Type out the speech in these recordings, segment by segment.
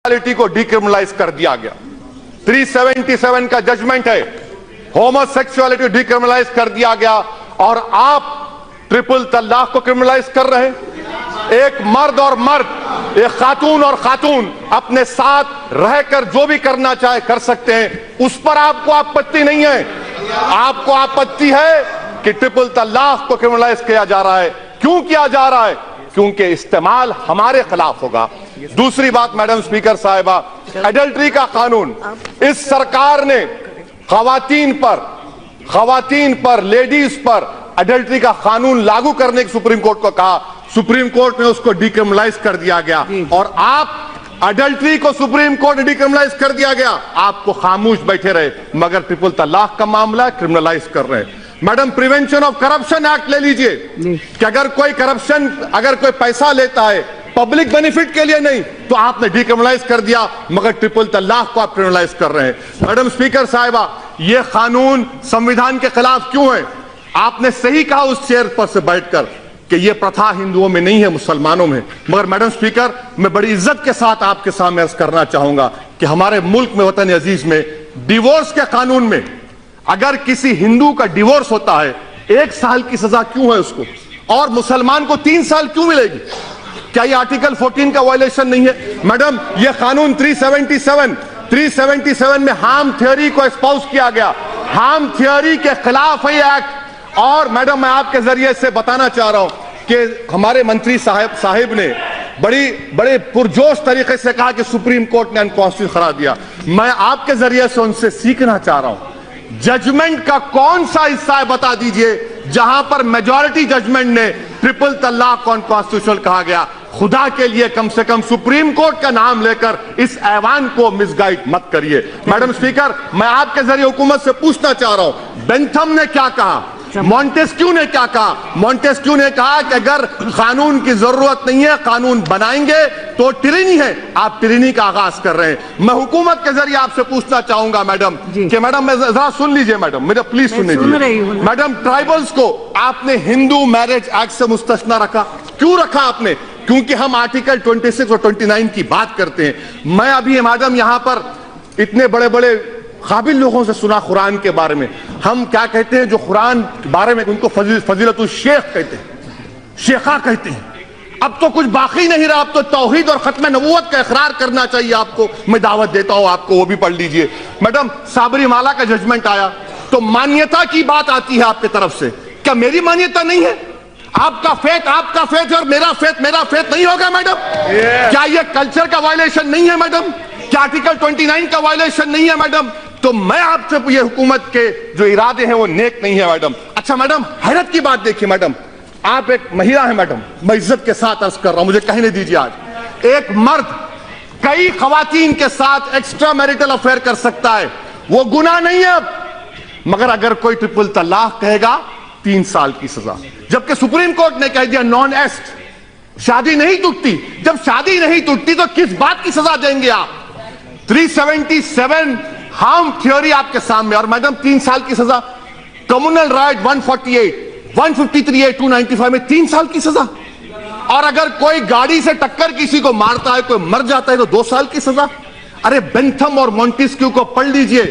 ہوموسیکسوالٹی کو ڈیکرمنلائز کر دیا گیا. 377 کا ججمنٹ ہے, ہوموسیکسوالٹی ڈیکرمنلائز کر دیا گیا, اور آپ ٹرپل طلاق کو کرمنلائز کر رہے ہیں. ایک مرد اور مرد, ایک خاتون اور خاتون اپنے ساتھ رہ کر جو بھی کرنا چاہے کر سکتے ہیں, اس پر آپ کو آپتی نہیں ہے. آپ کو آپتی ہے کہ ٹرپل طلاق کو کرمنلائز کیا جا رہا ہے. کیوں کیا جا رہا ہے؟ کیونکہ استعمال ہمارے خلاف ہوگا. دوسری بات میڈم سپیکر صاحبہ, ایڈلٹری کا قانون, اس سرکار نے خواتین پر لیڈیز پر ایڈلٹری کا قانون لاگو کرنے کی سپریم کورٹ کو کہا. سپریم کورٹ نے اس کو ڈیکرمنلائز کر دیا گیا, اور آپ ایڈلٹری کو سپریم کورٹ نے ڈیکرمنلائز کر دیا گیا, آپ کو خاموش بیٹھے رہے, مگر ٹرپل طلاق کا معاملہ کرمنلائز کر رہے ہیں. Madam prevention of corruption act لے لیجئے کہ اگر کوئی پیسہ لیتا ہے پبلک بینیفٹ کے لیے نہیں تو آپ نے ڈیکرمنلائز کر دیا, مگر ٹرپل طلاق کو آپ کرمنلائز کر رہے ہیں. میڈم سپیکر صاحبہ, یہ قانون سمویدھان کے خلاف کیوں ہے؟ آپ نے صحیح کہا اس چیئر پر سے بیٹھ کر کہ یہ پرتھا ہندوؤں میں نہیں ہے, مسلمانوں میں. مگر میڈم سپیکر, میں بڑی عزت کے ساتھ آپ کے سامنے عرض کرنا چاہوں گا کہ ہمارے ملک میں, وطن عزیز میں, ڈیورس کے قانون میں اگر کسی ہندو کا ڈیورس ہوتا ہے 1 سال کی سزا کیوں ہے اس کو, اور مسلمان کو 3 سال کیوں ملے گی؟ کیا یہ آرٹیکل 14 کا وائلیشن نہیں ہے؟ میڈم یہ قانون 377 میں ہارم تھیوری کو اسپاؤس کیا گیا, ہارم تھیوری کے خلاف ہے یہ ایکٹ. اور میڈم میں آپ کے ذریعے سے بتانا چاہ رہا ہوں کہ ہمارے منتری صاحب نے بڑے پرجوش طریقے سے کہا کہ سپریم کورٹ نے انکانسٹیٹیوشنل قرار دیا. میں آپ کے ذریعے سے ان سے سیکھنا چاہ رہا ہوں, ججمنٹ کا کون سا حصہ ہے بتا دیجئے جہاں پر میجورٹی ججمنٹ نے ٹرپل طلاق کو انکانسٹیٹیوشنل کہا گیا. خدا کے لیے کم سے کم سپریم کورٹ کا نام لے کر اس ایوان کو مس گائیڈ مت کریے. میڈم سپیکر, میں آپ کے ذریعے حکومت سے پوچھنا چاہ رہا ہوں, بینتھم نے کیا کہا, مونٹیسکیو نے کیا کہا؟ مونٹیسکیو نے کہا کہ اگر قانون کی ضرورت نہیں ہے, قانون بنائیں گے تو ٹرینی ہے, آپ ٹرینی کا آغاز کر رہے ہیں. میں حکومت کے ذریعے آپ سے پوچھنا چاہوں گا میڈم کہ میڈم ذرا سن لیجئے, میڈم میرا پلیز سن لیجئے. میڈم ٹرائبلز کو آپ نے ہندو میرج ایکٹ سے مستثنی رکھا, کیوں رکھا آپ نے؟ کیونکہ ہم آرٹیکل 26 اور 29 کی بات کرتے ہیں. میں ابھی میڈم یہاں پر اتنے بڑے قابل لوگوں سے سنا قرآن کے بارے میں, ہم کیا کہتے ہیں جو قرآن کے بارے میں, ان کو فضیلت الشیخ کہتے ہیں, شیخہ کہتے ہیں. اب تو کچھ باقی نہیں رہا, اب تو توحید اور ختم نبوت کا اقرار کرنا چاہیے آپ کو. میں دعوت دیتا ہوں آپ کو, وہ بھی پڑھ لیجئے. میڈم سابری مالا کا ججمنٹ آیا تو مانیتا کی بات آتی ہے آپ کی طرف سے, کیا میری مانیتا نہیں ہے؟ آپ کا فیت اور میرا فیت نہیں ہوگا میڈم؟ کیا یہ کلچر کا وائلیشن نہیں ہے میڈم؟ کیا آرٹیکل 29 کا وائلیشن نہیں ہے میڈم؟ تو میں آپ سے یہ حکومت کے جو ارادے ہیں وہ نیک نہیں ہے میڈم. اچھا میڈم, حیرت کی بات دیکھیے میڈم, آپ ایک مہیلا ہیں میڈم, میں عزت کے ساتھ عرض کر رہا ہوں, مجھے کہنے دیجیے, آج ایک مرد کئی خواتین کے ساتھ ایکسٹرا میریٹل افیئر کر سکتا ہے, وہ گناہ نہیں ہے اب. مگر اگر کوئی ٹرپل طلاق کہے گا 3 سال کی سزا, جبکہ سپریم کورٹ نے کہہ دیا نان ایسٹ, شادی نہیں ٹوٹتی. جب شادی نہیں ٹوٹتی تو کس بات کی سزا دیں گے آپ؟ 377 ہارم تھیوری آپ کے سامنے, اور میڈم 3 سال کی سزا. کمیونل رائٹ 148, 153A 295 میں 3 سال کی سزا. اور اگر کوئی گاڑی سے ٹکر کسی کو مارتا ہے, کوئی مر جاتا ہے تو 2 سال کی سزا. ارے بینتھم اور مونٹیسکیو کو پڑھ لیجئے,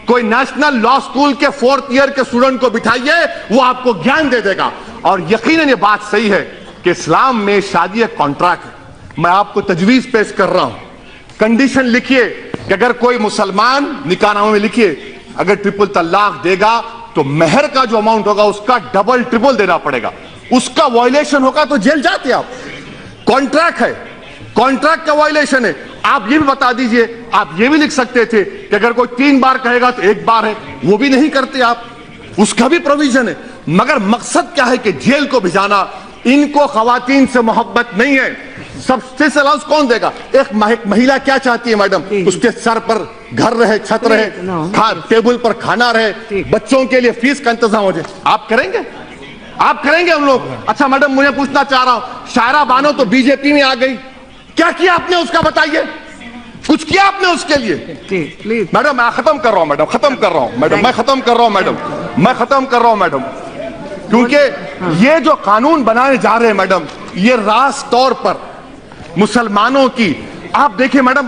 کوئی نیشنل لا سکول کے 4th ایئر کے اسٹوڈنٹ کو بٹھائیے, وہ آپ کو گیان دے دے گا. اور یقیناً یہ بات صحیح ہے کہ اسلام میں شادی ایک کانٹریکٹ ہے. میں آپ کو تجویز پیش کر رہا ہوں, کنڈیشن لکھیے کہ اگر کوئی مسلمان, نکاح نامے میں لکھیے, اگر ٹرپل طلاق دے گا تو مہر کا جو اماؤنٹ ہوگا اس کا ڈبل ٹرپل دینا پڑے گا. اس کا وائلیشن ہوگا تو جیل جاتے آپ. کانٹریکٹ ہے, کانٹریکٹ کا وائلیشن ہے. آپ یہ بھی بتا دیجئے, آپ یہ بھی لکھ سکتے تھے کہ اگر کوئی 3 بار کہے گا تو 1 بار ہے, وہ بھی نہیں کرتے آپ, اس کا بھی پروویژن ہے. مگر مقصد کیا ہے کہ جیل کو بھجانا. ان کو خواتین سے محبت نہیں ہے. سب الاؤنس کون دے گا؟ ایک مہیلا کیا چاہتی ہے میڈم؟ اس کے سر پر گھر رہے, چھت رہے, ٹیبل پر کھانا رہے, بچوں کے لیے فیس کا انتظام ہو جائے. آپ کریں گے؟ آپ کریں گے ہم لوگ؟ اچھا میڈم مجھے پوچھنا چاہ رہا ہوں, شائرہ بانو تو بی جے پی میں آ گئی, کیا آپ نے اس کا بتائیے؟ کچھ کیا آپ نے اس کے لیے؟ میڈم میں ختم کر رہا ہوں, میں ختم کر رہا ہوں میڈم, کیونکہ یہ جو قانون بنانے جا رہے ہیں میڈم, یہ راست طور پر مسلمانوں کی, آپ دیکھیں میڈم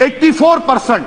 84%